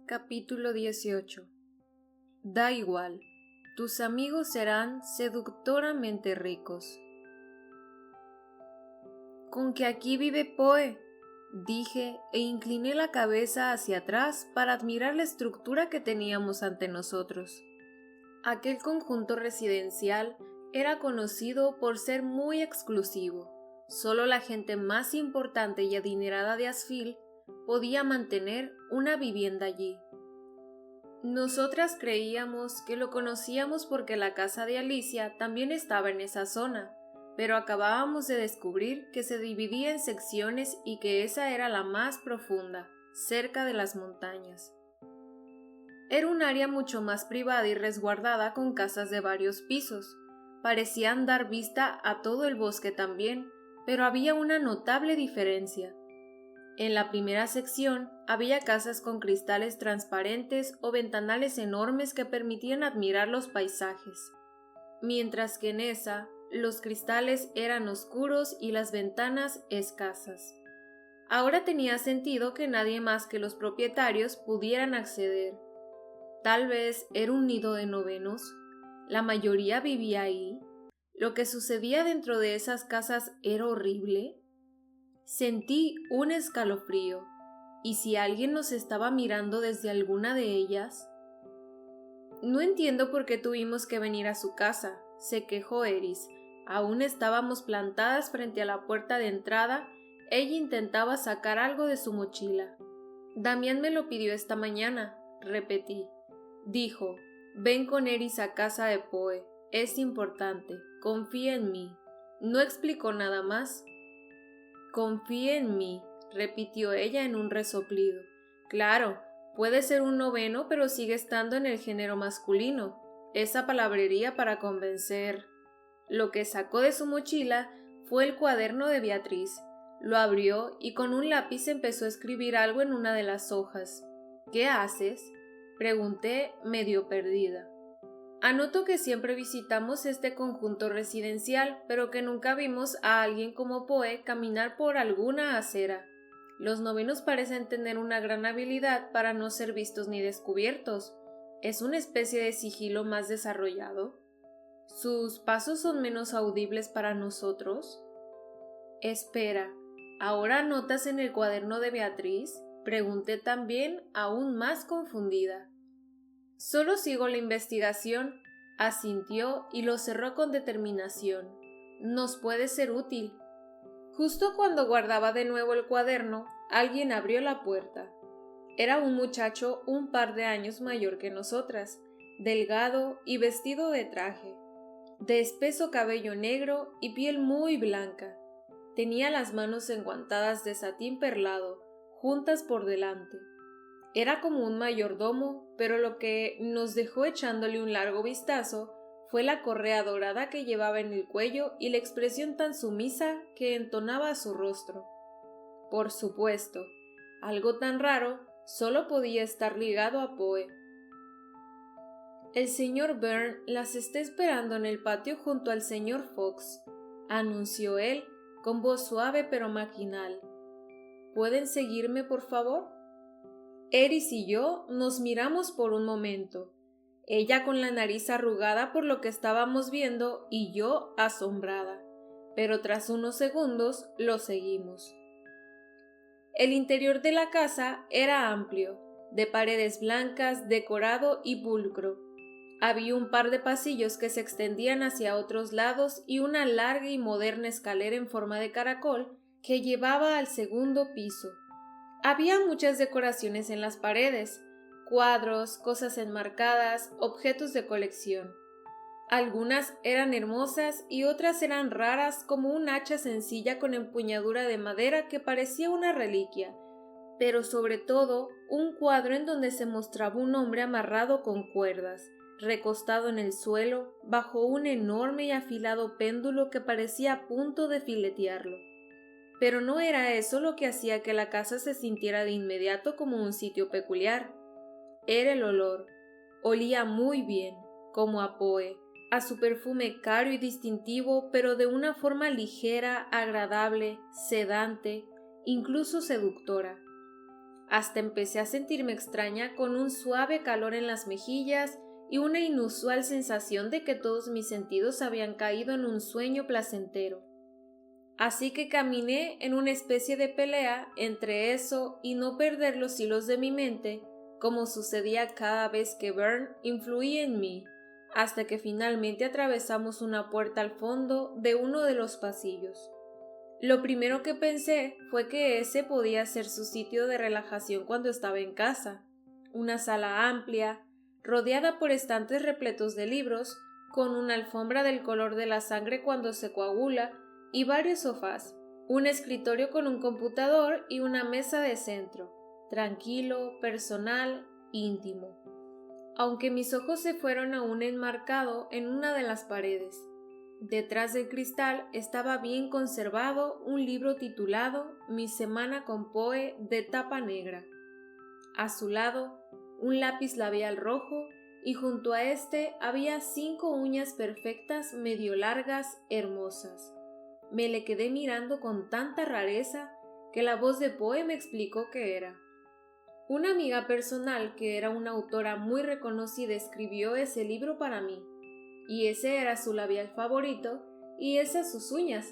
Capítulo 18. Da igual, tus amigos serán seductoramente ricos. Con que aquí vive Poe, dije e incliné la cabeza hacia atrás para admirar la estructura que teníamos ante nosotros. Aquel conjunto residencial era conocido por ser muy exclusivo. Solo la gente más importante y adinerada de Asfield podía mantener una vivienda allí. Nosotras creíamos que lo conocíamos porque la casa de Alicia también estaba en esa zona, pero acabábamos de descubrir que se dividía en secciones y que esa era la más profunda, cerca de las montañas. Era un área mucho más privada y resguardada con casas de varios pisos. Parecían dar vista a todo el bosque también, pero había una notable diferencia. En la primera sección había casas con cristales transparentes o ventanales enormes que permitían admirar los paisajes, mientras que en esa los cristales eran oscuros y las ventanas escasas. Ahora tenía sentido que nadie más que los propietarios pudieran acceder. Tal vez era un nido de novenos. La mayoría vivía ahí. Lo que sucedía dentro de esas casas era horrible. Sentí un escalofrío. ¿Y si alguien nos estaba mirando desde alguna de ellas? No entiendo por qué tuvimos que venir a su casa, se quejó Eris. Aún estábamos plantadas frente a la puerta de entrada. Ella intentaba sacar algo de su mochila. Damián me lo pidió esta mañana, repetí. Dijo, ven con Eris a casa de Poe. Es importante. Confía en mí. No explicó nada más. Confía en mí, repitió ella en un resoplido. Claro, puede ser un noveno, pero sigue estando en el género masculino. Esa palabrería para convencer. Lo que sacó de su mochila fue el cuaderno de Beatriz. Lo abrió y con un lápiz empezó a escribir algo en una de las hojas. ¿Qué haces?, pregunté, medio perdida. Anoto que siempre visitamos este conjunto residencial, pero que nunca vimos a alguien como Poe caminar por alguna acera. Los novenos parecen tener una gran habilidad para no ser vistos ni descubiertos. ¿Es una especie de sigilo más desarrollado? ¿Sus pasos son menos audibles para nosotros? Espera, ¿ahora anotas en el cuaderno de Beatriz? Pregunté también, aún más confundida. Solo sigo la investigación, asintió y lo cerró con determinación. Nos puede ser útil. Justo cuando guardaba de nuevo el cuaderno, alguien abrió la puerta. Era un muchacho un par de años mayor que nosotras, delgado y vestido de traje, de espeso cabello negro y piel muy blanca. Tenía las manos enguantadas de satín perlado, juntas por delante. Era como un mayordomo, pero lo que nos dejó echándole un largo vistazo fue la correa dorada que llevaba en el cuello y la expresión tan sumisa que entonaba su rostro. Por supuesto, algo tan raro solo podía estar ligado a Poe. El señor Byrne las está esperando en el patio junto al señor Fox, anunció él con voz suave pero maquinal. ¿Pueden seguirme, por favor? Eris y yo nos miramos por un momento, ella con la nariz arrugada por lo que estábamos viendo y yo asombrada, pero tras unos segundos lo seguimos. El interior de la casa era amplio, de paredes blancas, decorado y pulcro. Había un par de pasillos que se extendían hacia otros lados y una larga y moderna escalera en forma de caracol que llevaba al segundo piso. Había muchas decoraciones en las paredes, cuadros, cosas enmarcadas, objetos de colección. Algunas eran hermosas y otras eran raras, como un hacha sencilla con empuñadura de madera que parecía una reliquia, pero sobre todo un cuadro en donde se mostraba un hombre amarrado con cuerdas, recostado en el suelo, bajo un enorme y afilado péndulo que parecía a punto de filetearlo. Pero no era eso lo que hacía que la casa se sintiera de inmediato como un sitio peculiar. Era el olor. Olía muy bien, como a Poe, a su perfume caro y distintivo, pero de una forma ligera, agradable, sedante, incluso seductora. Hasta empecé a sentirme extraña con un suave calor en las mejillas y una inusual sensación de que todos mis sentidos habían caído en un sueño placentero. Así que caminé en una especie de pelea entre eso y no perder los hilos de mi mente, como sucedía cada vez que Vern influía en mí, hasta que finalmente atravesamos una puerta al fondo de uno de los pasillos. Lo primero que pensé fue que ese podía ser su sitio de relajación cuando estaba en casa, una sala amplia, rodeada por estantes repletos de libros, con una alfombra del color de la sangre cuando se coagula, y varios sofás, un escritorio con un computador y una mesa de centro, tranquilo, personal, íntimo. Aunque mis ojos se fueron a un enmarcado en una de las paredes. Detrás del cristal estaba bien conservado un libro titulado Mi semana con Poe de tapa negra. A su lado, un lápiz labial rojo y junto a este había 5 uñas perfectas medio largas, hermosas. Me le quedé mirando con tanta rareza que la voz de Poe me explicó qué era. Una amiga personal que era una autora muy reconocida escribió ese libro para mí, y ese era su labial favorito y esas sus uñas.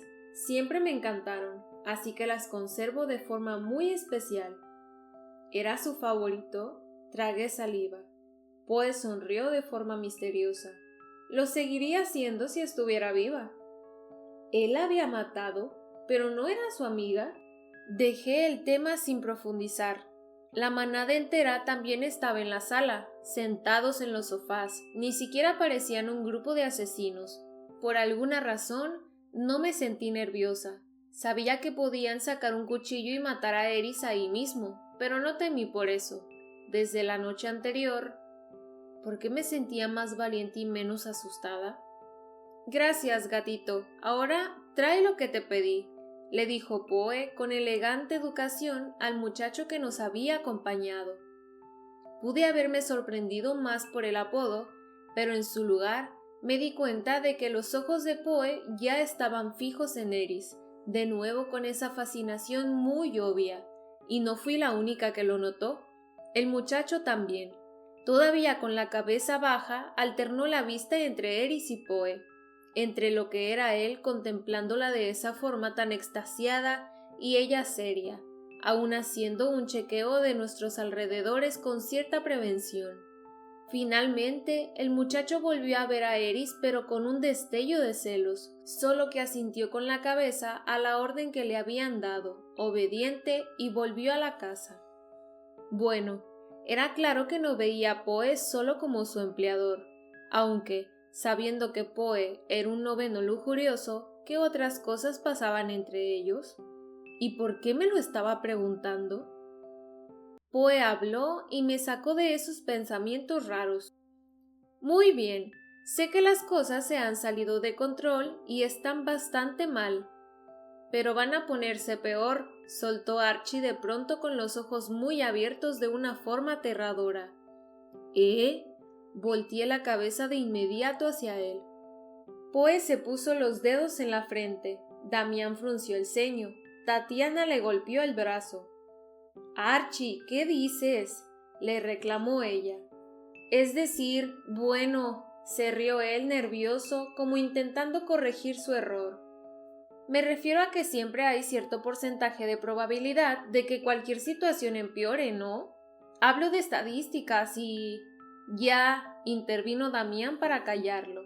Siempre me encantaron, así que las conservo de forma muy especial. ¿Era su favorito? Tragué saliva. Poe sonrió de forma misteriosa. Lo seguiría haciendo si estuviera viva. ¿Él la había matado, pero no era su amiga? Dejé el tema sin profundizar. La manada entera también estaba en la sala, sentados en los sofás. Ni siquiera parecían un grupo de asesinos. Por alguna razón, no me sentí nerviosa. Sabía que podían sacar un cuchillo y matar a Eris ahí mismo, pero no temí por eso. Desde la noche anterior, ¿por qué me sentía más valiente y menos asustada? Gracias, gatito. Ahora trae lo que te pedí, le dijo Poe con elegante educación al muchacho que nos había acompañado. Pude haberme sorprendido más por el apodo, pero en su lugar me di cuenta de que los ojos de Poe ya estaban fijos en Eris, de nuevo con esa fascinación muy obvia, y no fui la única que lo notó. El muchacho también. Todavía con la cabeza baja, alternó la vista entre Eris y Poe, entre lo que era él contemplándola de esa forma tan extasiada y ella seria, aun haciendo un chequeo de nuestros alrededores con cierta prevención. Finalmente, el muchacho volvió a ver a Eris, pero con un destello de celos, solo que asintió con la cabeza a la orden que le habían dado, obediente, y volvió a la casa. Bueno, era claro que no veía a Poe solo como su empleador, aunque, sabiendo que Poe era un noveno lujurioso, ¿qué otras cosas pasaban entre ellos? ¿Y por qué me lo estaba preguntando? Poe habló y me sacó de esos pensamientos raros. Muy bien, sé que las cosas se han salido de control y están bastante mal. Pero van a ponerse peor, soltó Archie de pronto con los ojos muy abiertos de una forma aterradora. ¿Eh? Volteé la cabeza de inmediato hacia él. Poe se puso los dedos en la frente. Damián frunció el ceño. Tatiana le golpeó el brazo. Archie, ¿qué dices? Le reclamó ella. Es decir, bueno, se rió él nervioso, como intentando corregir su error. Me refiero a que siempre hay cierto porcentaje de probabilidad de que cualquier situación empeore, ¿no? Hablo de estadísticas y... Ya, intervino Damián para callarlo.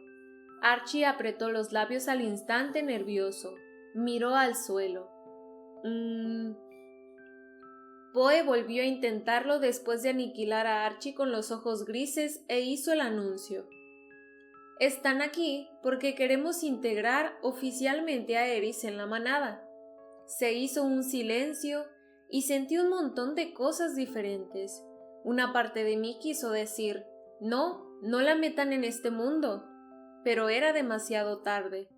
Archie apretó los labios al instante nervioso. Miró al suelo. Poe volvió a intentarlo después de aniquilar a Archie con los ojos grises e hizo el anuncio. Están aquí porque queremos integrar oficialmente a Eris en la manada. Se hizo un silencio y sentí un montón de cosas diferentes. Una parte de mí quiso decir, no la metan en este mundo. Pero era demasiado tarde.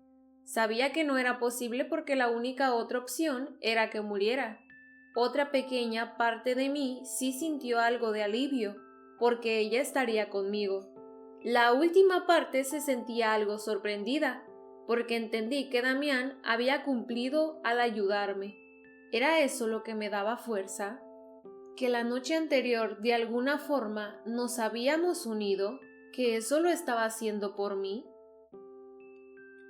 Sabía que no era posible porque la única otra opción era que muriera. Otra pequeña parte de mí sí sintió algo de alivio, porque ella estaría conmigo. La última parte se sentía algo sorprendida, porque entendí que Damián había cumplido al ayudarme. ¿Era eso lo que me daba fuerza? que la noche anterior de alguna forma nos habíamos unido, que eso lo estaba haciendo por mí?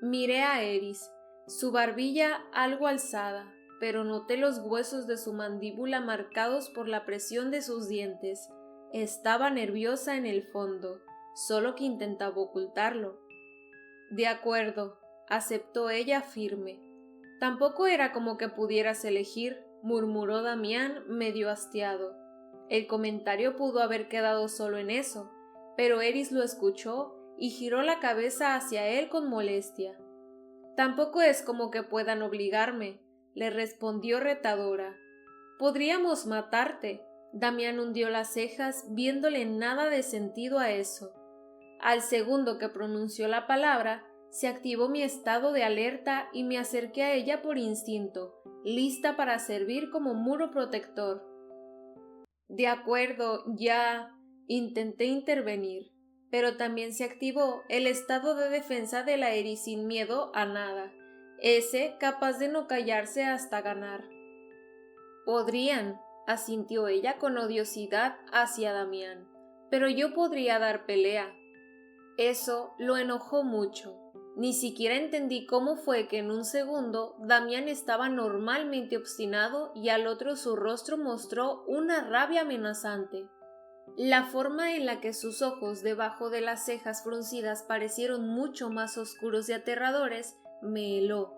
Miré a Eris, su barbilla algo alzada, pero noté los huesos de su mandíbula marcados por la presión de sus dientes. Estaba nerviosa en el fondo, solo que intentaba ocultarlo. De acuerdo, aceptó ella firme. Tampoco era como que pudieras elegir, murmuró Damián medio hastiado. El comentario pudo haber quedado solo en eso, pero Eris lo escuchó y giró la cabeza hacia él con molestia. Tampoco es como que puedan obligarme, le respondió retadora. Podríamos matarte. Damián hundió las cejas, viéndole nada de sentido a eso. Al segundo que pronunció la palabra, se activó mi estado de alerta y me acerqué a ella por instinto, lista para servir como muro protector. De acuerdo, ya intenté intervenir, pero también se activó el estado de defensa de la Eris sin miedo a nada, ese capaz de no callarse hasta ganar. Podrían, asintió ella con odiosidad hacia Damián, pero yo podría dar pelea. Eso lo enojó mucho. Ni siquiera entendí cómo fue que en un segundo Damián estaba normalmente obstinado y al otro su rostro mostró una rabia amenazante. La forma en la que sus ojos debajo de las cejas fruncidas parecieron mucho más oscuros y aterradores me heló.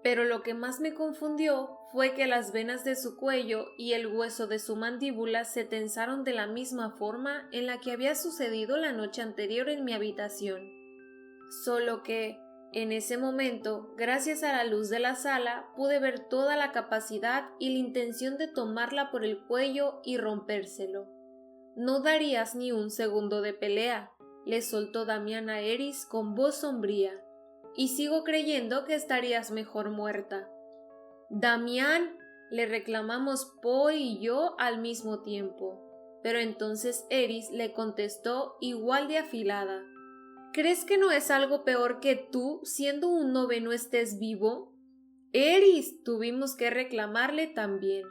Pero lo que más me confundió fue que las venas de su cuello y el hueso de su mandíbula se tensaron de la misma forma en la que había sucedido la noche anterior en mi habitación. Solo que, en ese momento, gracias a la luz de la sala, pude ver toda la capacidad y la intención de tomarla por el cuello y rompérselo. No darías ni un segundo de pelea, le soltó Damián a Eris con voz sombría, y sigo creyendo que estarías mejor muerta. Damián, le reclamamos Poe y yo al mismo tiempo, pero entonces Eris le contestó igual de afilada. ¿Crees que no es algo peor que tú, siendo un noveno, estés vivo? Eris, tuvimos que reclamarle también.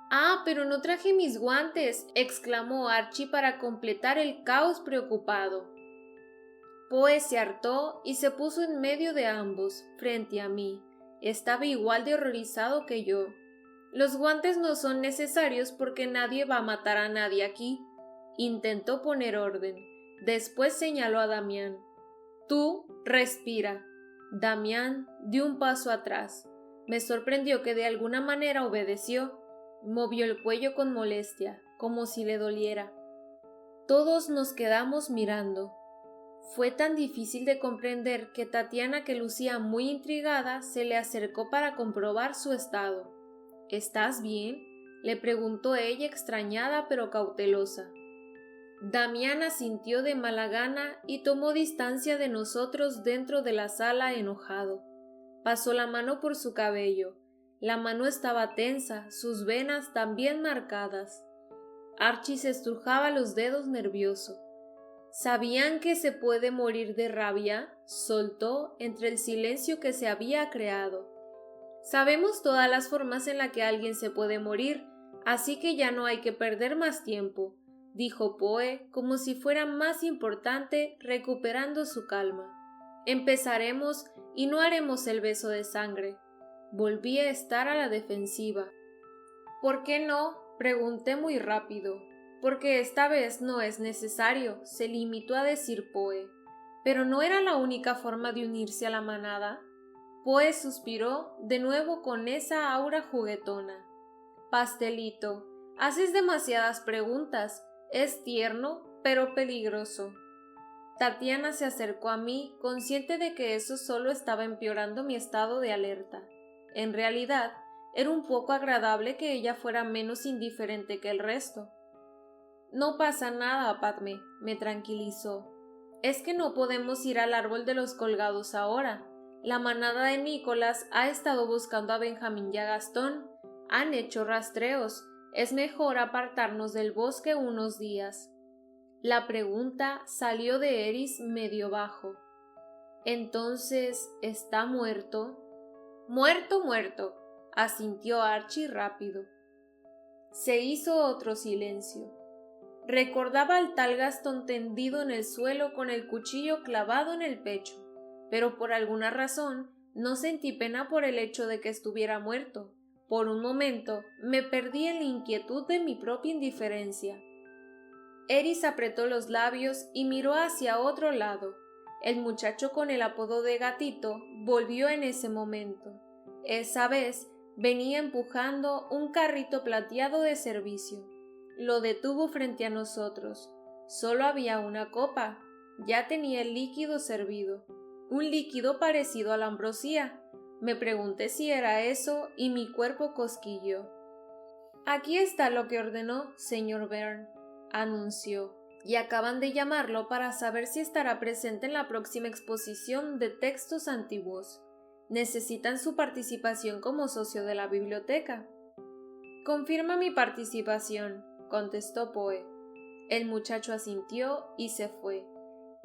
Ah, pero no traje mis guantes, exclamó Archie para completar el caos preocupado. Poe se hartó y se puso en medio de ambos, frente a mí. Estaba igual de horrorizado que yo. Los guantes no son necesarios porque nadie va a matar a nadie aquí. Intentó poner orden. Después señaló a Damián. Tú, respira. Damián dio un paso atrás. Me sorprendió que de alguna manera obedeció. Movió el cuello con molestia, como si le doliera. Todos nos quedamos mirando. Fue tan difícil de comprender que Tatiana, que lucía muy intrigada, se le acercó para comprobar su estado. ¿Estás bien?, le preguntó ella extrañada pero cautelosa. Damián asintió de mala gana y tomó distancia de nosotros dentro de la sala enojado. Pasó la mano por su cabello. La mano estaba tensa, sus venas también marcadas. Archie se estrujaba los dedos nervioso. ¿Sabían que se puede morir de rabia?, soltó entre el silencio que se había creado. Sabemos todas las formas en las que alguien se puede morir, así que ya no hay que perder más tiempo, dijo Poe como si fuera más importante, recuperando su calma. Empezaremos y no haremos el beso de sangre. Volví a estar a la defensiva. ¿Por qué no?, pregunté muy rápido. Porque esta vez no es necesario, se limitó a decir Poe. ¿Pero no era la única forma de unirse a la manada? Poe suspiró de nuevo con esa aura juguetona. Pastelito, haces demasiadas preguntas. Es tierno, pero peligroso. Tatiana se acercó a mí, consciente de que eso solo estaba empeorando mi estado de alerta. En realidad, era un poco agradable que ella fuera menos indiferente que el resto. No pasa nada, Padme, me tranquilizó. Es que no podemos ir al árbol de los colgados ahora. La manada de Nicolás ha estado buscando a Benjamín y a Gastón. Han hecho rastreos. Es mejor apartarnos del bosque unos días. La pregunta salió de Eris medio bajo. Entonces, ¿está muerto? Muerto, muerto, asintió Archie rápido. Se hizo otro silencio. Recordaba al tal Gastón tendido en el suelo con el cuchillo clavado en el pecho, pero por alguna razón no sentí pena por el hecho de que estuviera muerto. Por un momento me perdí en la inquietud de mi propia indiferencia. Eris apretó los labios y miró hacia otro lado. El muchacho con el apodo de Gatito volvió en ese momento. Esa vez venía empujando un carrito plateado de servicio. Lo detuvo frente a nosotros. Solo había una copa. Ya tenía el líquido servido. Un líquido parecido a la ambrosía. Me pregunté si era eso y mi cuerpo cosquilló. Aquí está lo que ordenó, señor Byrne, anunció, y acaban de llamarlo para saber si estará presente en la próxima exposición de textos antiguos. Necesitan su participación como socio de la biblioteca. Confirma mi participación, contestó Poe. El muchacho asintió y se fue.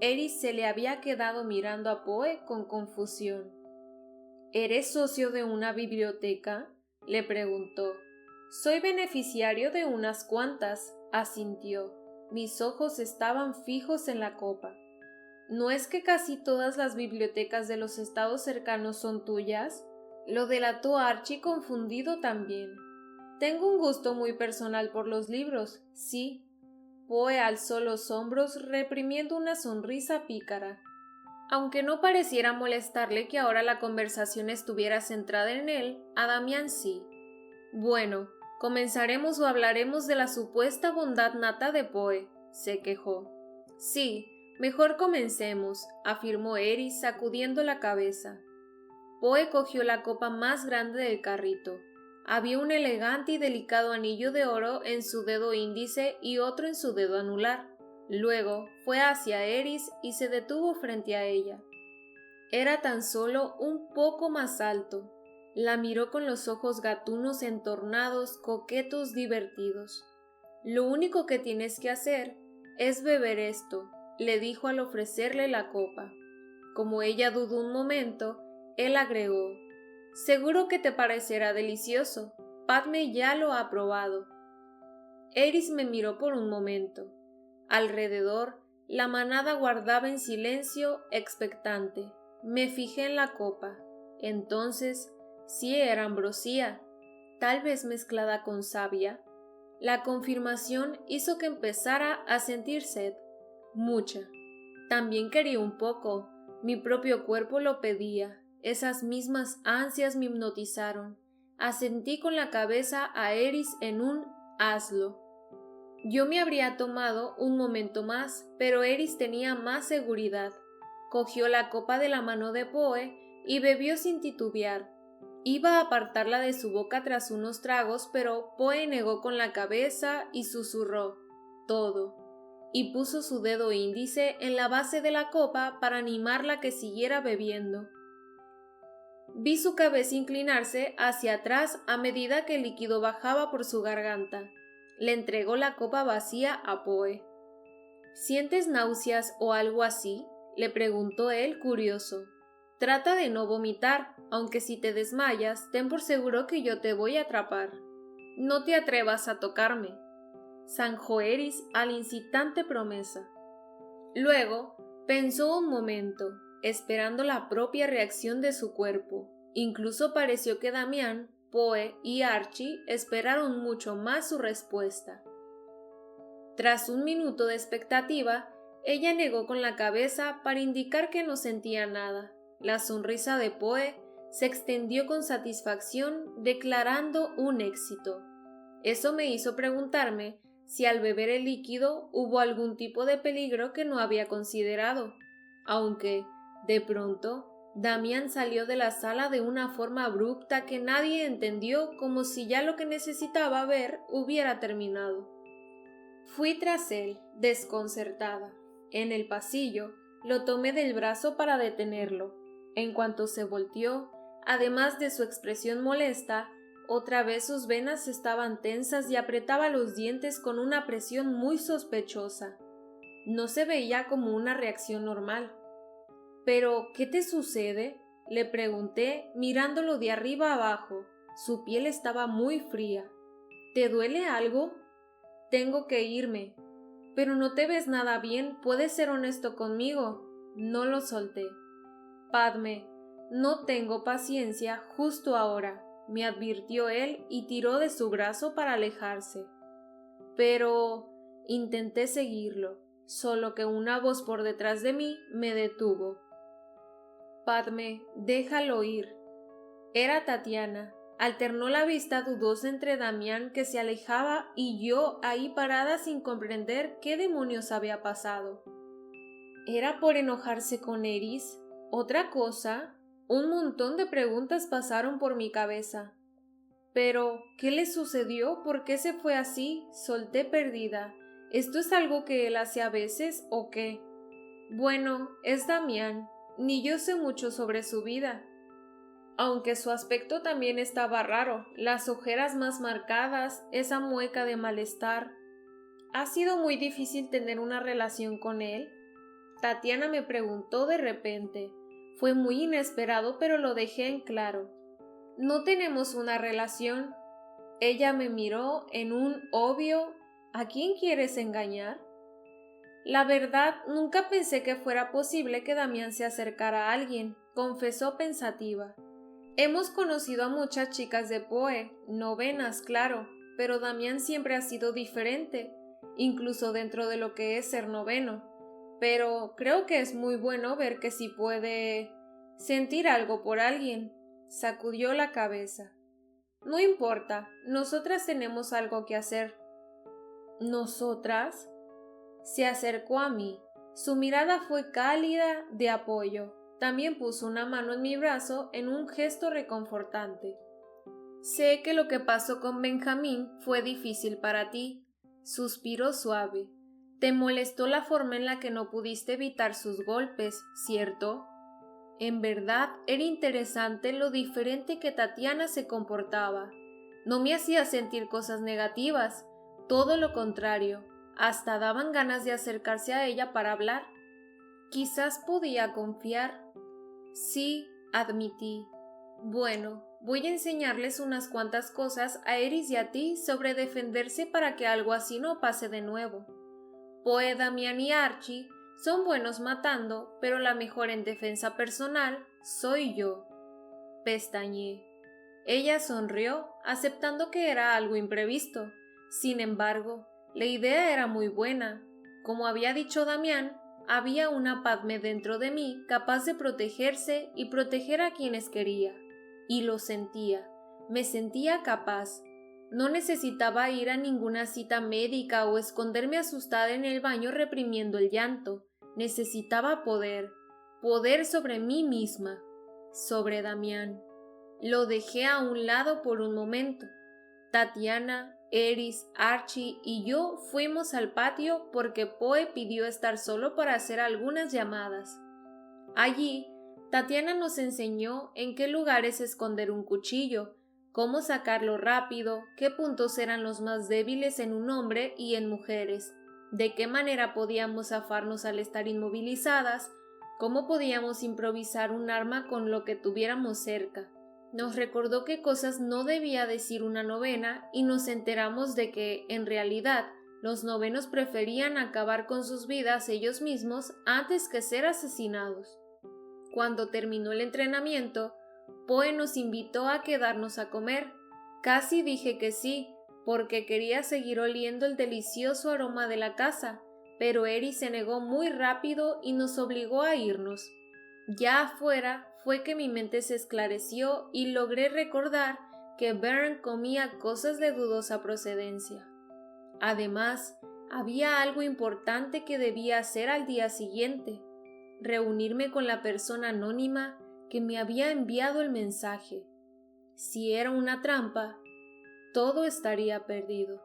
Eris se le había quedado mirando a Poe con confusión. ¿Eres socio de una biblioteca?, le preguntó. Soy beneficiario de unas cuantas, asintió. Mis ojos estaban fijos en la copa. ¿No es que casi todas las bibliotecas de los estados cercanos son tuyas? Lo delató Archie confundido también. Tengo un gusto muy personal por los libros, sí. Poe alzó los hombros reprimiendo una sonrisa pícara. Aunque no pareciera molestarle que ahora la conversación estuviera centrada en él, a Damián sí. Bueno, comenzaremos o hablaremos de la supuesta bondad nata de Poe, se quejó. Sí, mejor comencemos, afirmó Eris sacudiendo la cabeza. Poe cogió la copa más grande del carrito. Había un elegante y delicado anillo de oro en su dedo índice y otro en su dedo anular. Luego fue hacia Eris y se detuvo frente a ella. Era tan solo un poco más alto. La miró con los ojos gatunos entornados, coquetos, divertidos. Lo único que tienes que hacer es beber esto, le dijo al ofrecerle la copa. Como ella dudó un momento, él agregó: seguro que te parecerá delicioso. Padme ya lo ha probado. Eris me miró por un momento. Alrededor, la manada guardaba en silencio, expectante. Me fijé en la copa. Entonces, sí era ambrosía, tal vez mezclada con savia. La confirmación hizo que empezara a sentir sed, mucha. También quería un poco, mi propio cuerpo lo pedía. Esas mismas ansias me hipnotizaron. Asentí con la cabeza a Eris en un hazlo. Yo me habría tomado un momento más, pero Eris tenía más seguridad. Cogió la copa de la mano de Poe y bebió sin titubear. Iba a apartarla de su boca tras unos tragos, pero Poe negó con la cabeza y susurró: todo, y puso su dedo índice en la base de la copa para animarla a que siguiera bebiendo. Vi su cabeza inclinarse hacia atrás a medida que el líquido bajaba por su garganta. Le entregó la copa vacía a Poe. ¿Sientes náuseas o algo así?, le preguntó él curioso. Trata de no vomitar, aunque si te desmayas, ten por seguro que yo te voy a atrapar. No te atrevas a tocarme, zanjó Eris a la incitante promesa. Luego pensó un momento, esperando la propia reacción de su cuerpo. Incluso pareció que Damián, Poe y Archie esperaron mucho más su respuesta. Tras un minuto de expectativa, ella negó con la cabeza para indicar que no sentía nada. La sonrisa de Poe se extendió con satisfacción, declarando un éxito. Eso me hizo preguntarme si al beber el líquido hubo algún tipo de peligro que no había considerado, aunque, de pronto, Damián salió de la sala de una forma abrupta que nadie entendió, como si ya lo que necesitaba ver hubiera terminado. Fui tras él, desconcertada. En el pasillo, lo tomé del brazo para detenerlo. En cuanto se volteó, además de su expresión molesta, otra vez sus venas estaban tensas y apretaba los dientes con una presión muy sospechosa. No se veía como una reacción normal. «¿Pero qué te sucede?», le pregunté, mirándolo de arriba abajo. Su piel estaba muy fría. ¿Te duele algo? Tengo que irme. Pero no te ves nada bien, puedes ser honesto conmigo. No lo solté. Padme, no tengo paciencia justo ahora, me advirtió él y tiró de su brazo para alejarse. Pero intenté seguirlo, solo que una voz por detrás de mí me detuvo. Padme, déjalo ir. Era Tatiana. Alternó la vista dudosa entre Damián, que se alejaba, y yo ahí parada sin comprender qué demonios había pasado. ¿Era por enojarse con Eris? ¿Otra cosa? Un montón de preguntas pasaron por mi cabeza. Pero, ¿qué le sucedió? ¿Por qué se fue así? Solté perdida. ¿Esto es algo que él hace a veces o qué? Bueno, es Damián. Ni yo sé mucho sobre su vida. Aunque su aspecto también estaba raro, las ojeras más marcadas, esa mueca de malestar. ¿Ha sido muy difícil tener una relación con él? Tatiana me preguntó de repente. Fue muy inesperado, pero lo dejé en claro. No tenemos una relación. Ella me miró en un obvio ¿a quién quieres engañar? La verdad, nunca pensé que fuera posible que Damián se acercara a alguien, confesó pensativa. Hemos conocido a muchas chicas de Poe, novenas, claro, pero Damián siempre ha sido diferente, incluso dentro de lo que es ser noveno. Pero creo que es muy bueno ver que sí puede sentir algo por alguien. Sacudió la cabeza. No importa, nosotras tenemos algo que hacer. ¿Nosotras? Se acercó a mí. Su mirada fue cálida, de apoyo. También puso una mano en mi brazo en un gesto reconfortante. Sé que lo que pasó con Benjamín fue difícil para ti. Suspiró suave. Te molestó la forma en la que no pudiste evitar sus golpes, ¿cierto? En verdad era interesante lo diferente que Tatiana se comportaba. No me hacía sentir cosas negativas, todo lo contrario, hasta daban ganas de acercarse a ella para hablar. Quizás podía confiar. Sí, admití. Bueno, voy a enseñarles unas cuantas cosas a Eris y a ti sobre defenderse para que algo así no pase de nuevo. Poe, Damián y Archie son buenos matando, pero la mejor en defensa personal soy yo. Pestañeé. Ella sonrió, aceptando que era algo imprevisto. Sin embargo, la idea era muy buena. Como había dicho Damián, había una Padme dentro de mí capaz de protegerse y proteger a quienes quería. Y lo sentía. Me sentía capaz. No necesitaba ir a ninguna cita médica o esconderme asustada en el baño reprimiendo el llanto. Necesitaba poder sobre mí misma, sobre Damián. Lo dejé a un lado por un momento. Tatiana, Eris, Archie y yo fuimos al patio porque Poe pidió estar solo para hacer algunas llamadas. Allí, Tatiana nos enseñó en qué lugares esconder un cuchillo, cómo sacarlo rápido, qué puntos eran los más débiles en un hombre y en mujeres, de qué manera podíamos zafarnos al estar inmovilizadas, cómo podíamos improvisar un arma con lo que tuviéramos cerca. Nos recordó qué cosas no debía decir una novena y nos enteramos de que, en realidad, los novenos preferían acabar con sus vidas ellos mismos antes que ser asesinados. Cuando terminó el entrenamiento, Poe nos invitó a quedarnos a comer. Casi dije que sí, porque quería seguir oliendo el delicioso aroma de la casa, pero Eris se negó muy rápido y nos obligó a irnos. Ya afuera fue que mi mente se esclareció y logré recordar que Bern comía cosas de dudosa procedencia. Además, había algo importante que debía hacer al día siguiente: reunirme con la persona anónima que me había enviado el mensaje. Si era una trampa, todo estaría perdido.